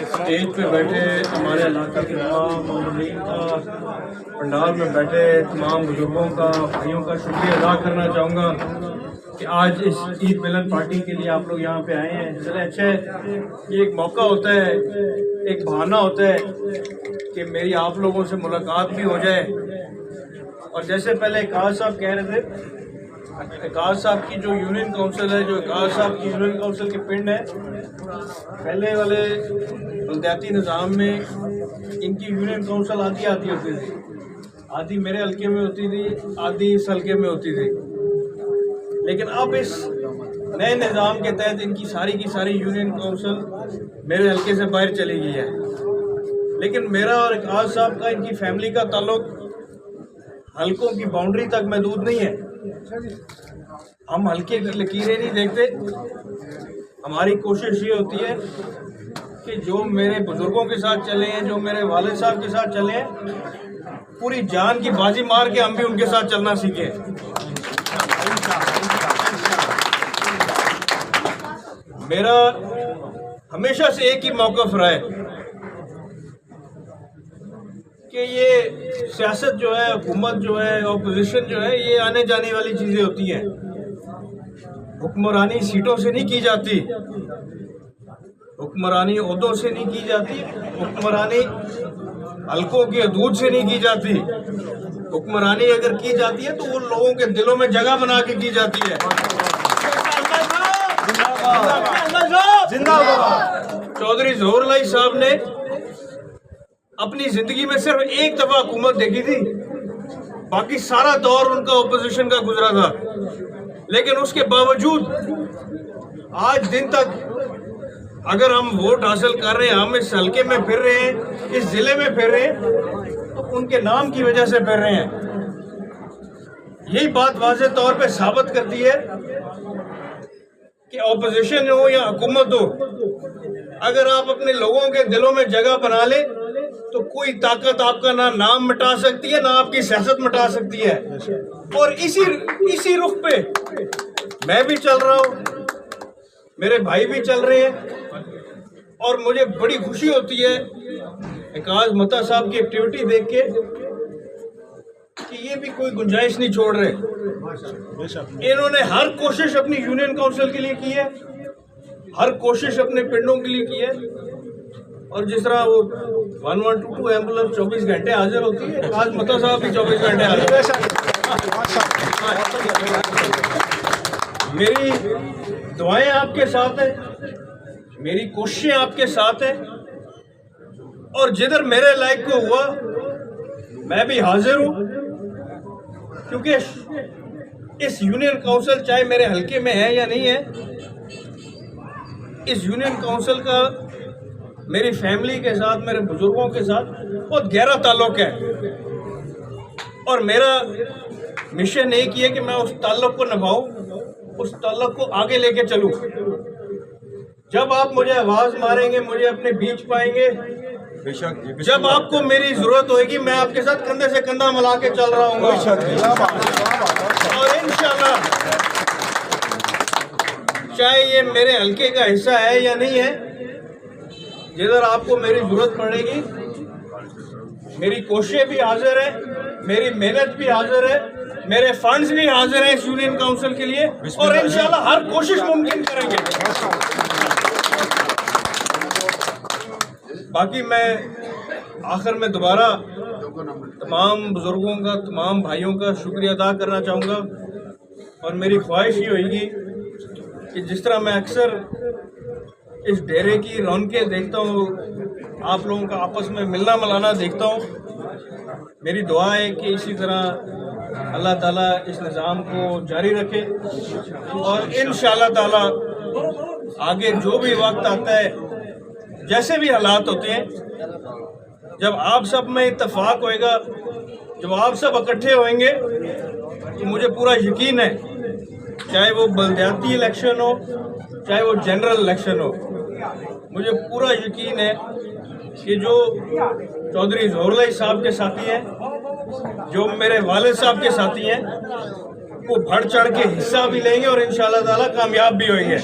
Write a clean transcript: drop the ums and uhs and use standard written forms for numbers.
Stage پہ بیٹھے ہمارے علاقے کے تمام ممبرین کا، پنڈال میں بیٹھے تمام بزرگوں کا، بھائیوں کا شکریہ ادا کرنا چاہوں گا کہ آج اس عید ملن پارٹی کے لیے آپ لوگ یہاں پہ آئے ہیں۔ چلے اچھا ہے، یہ ایک موقع ہوتا ہے، ایک بہانہ ہوتا ہے کہ میری آپ لوگوں سے ملاقات بھی ہو جائے۔ اور جیسے پہلے اقاز صاحب کہہ رہے تھے، اقاز صاحب کی جو یونین کونسل ہے، جو اقاز صاحب کی یونین کونسل کے پنڈ ہے، پہلے والے بلدیاتی نظام میں ان کی یونین کونسل آدھی ہوتی تھی، آدھی میرے حلقے میں ہوتی تھی، آدھی اس حلقے میں ہوتی تھی۔ لیکن اب اس نئے نظام کے تحت ان کی ساری یونین کونسل میرے حلقے سے باہر چلی گئی ہے۔ لیکن میرا اور اقاز صاحب کا، ان کی فیملی کا تعلق حلقوں کی باؤنڈری تک محدود نہیں ہے۔ ہم حلقے کی لکیریں نہیں دیکھتے، ہماری کوشش یہ ہوتی ہے کہ جو میرے بزرگوں کے ساتھ چلے ہیں، جو میرے والد صاحب کے ساتھ چلے ہیں، پوری جان کی بازی مار کے ہم بھی ان کے ساتھ چلنا سیکھیں۔ میرا ہمیشہ سے ایک ہی موقف رہا ہے کہ یہ سیاست جو ہے، حکومت جو ہے، اپوزیشن جو ہے، یہ آنے جانے والی چیزیں ہوتی ہیں۔ حکمرانی سیٹوں سے نہیں کی جاتی، حکمرانی عہدوں سے نہیں کی جاتی، حکمرانی حلقوں کی حدود سے نہیں کی جاتی۔ حکمرانی اگر کی جاتی ہے تو وہ لوگوں کے دلوں میں جگہ بنا کے کی جاتی ہے۔ چودھری ظہور اللہ صاحب نے اپنی زندگی میں صرف ایک دفعہ حکومت دیکھی تھی، باقی سارا دور ان کا اپوزیشن کا گزرا تھا۔ لیکن اس کے باوجود آج دن تک اگر ہم ووٹ حاصل کر رہے ہیں، ہم اس حلقے میں پھر رہے ہیں، اس ضلع میں پھر رہے ہیں، تو ان کے نام کی وجہ سے پھر رہے ہیں۔ یہی بات واضح طور پہ ثابت کرتی ہے کہ اپوزیشن ہو یا حکومت ہو، اگر آپ اپنے لوگوں کے دلوں میں جگہ بنا لیں تو کوئی طاقت آپ کا نہ نام مٹا سکتی ہے، نہ آپ کی سیاست مٹا سکتی ہے۔ اور اسی رخ پہ میں بھی چل رہا ہوں، میرے بھائی بھی چل رہے ہیں، اور مجھے بڑی خوشی ہوتی ہے اقاز متا صاحب کی ایکٹیویٹی دیکھ کے کہ یہ بھی کوئی گنجائش نہیں چھوڑ رہے۔ انہوں نے ہر کوشش اپنی یونین کونسل کے لیے کی ہے، ہر کوشش اپنے پنڈوں کے لیے کی ہے، اور جس طرح وہ 1122 ایمبولینس 24 گھنٹے حاضر ہوتی ہے، آج متا صاحب بھی 24 گھنٹے حاضر ہیں۔ میری دعائیں آپ کے ساتھ ہیں، میری کوششیں آپ کے ساتھ ہیں، اور جدھر میرے لائق کو ہوا میں بھی حاضر ہوں، کیونکہ اس یونین کونسل چاہے میرے حلقے میں ہے یا نہیں ہے، اس یونین کونسل کا میری فیملی کے ساتھ، میرے بزرگوں کے ساتھ بہت گہرا تعلق ہے، اور میرا مشن ایک ہی ہے کہ میں اس تعلق کو نبھاؤں، اس تعلق کو آگے لے کے چلوں۔ جب آپ مجھے آواز ماریں گے، مجھے اپنے بیچ پائیں گے، جب آپ کو میری ضرورت ہوئے گی، میں آپ کے ساتھ کندھے سے کندھا ملا کے چل رہا ہوں گا، اور انشاءاللہ چاہے یہ میرے حلقے کا حصہ ہے یا نہیں ہے، جدھر آپ کو میری ضرورت پڑے گی، میری کوششیں بھی حاضر ہیں، میری محنت بھی حاضر ہے، میرے فنڈز بھی حاضر ہیں اس یونین کونسل کے لیے، اور انشاءاللہ ہر کوشش ممکن کریں گے۔ باقی میں آخر میں دوبارہ تمام بزرگوں کا، تمام بھائیوں کا شکریہ ادا کرنا چاہوں گا، اور میری خواہش یہ ہوئے گی کہ جس طرح میں اکثر اس ڈیرے کی رونقیں دیکھتا ہوں، آپ لوگوں کا آپس میں ملنا ملانا دیکھتا ہوں، میری دعا ہے کہ اسی طرح اللہ تعالیٰ اس نظام کو جاری رکھے، اور انشاءاللہ تعالیٰ آگے جو بھی وقت آتا ہے، جیسے بھی حالات ہوتے ہیں، جب آپ سب میں اتفاق ہوئے گا، جب آپ سب اکٹھے ہوئیں گے، تو مجھے پورا یقین ہے، چاہے وہ بلدیاتی الیکشن ہو، چاہے وہ جنرل الیکشن ہو، مجھے پورا یقین ہے کہ جو چودھری ظہور اللہ صاحب کے ساتھی ہیں، جو میرے والد صاحب کے ساتھی ہیں، وہ بڑھ چڑھ کے حصہ بھی لیں گے، اور انشاءاللہ تعالیٰ کامیاب بھی ہوئیں گے۔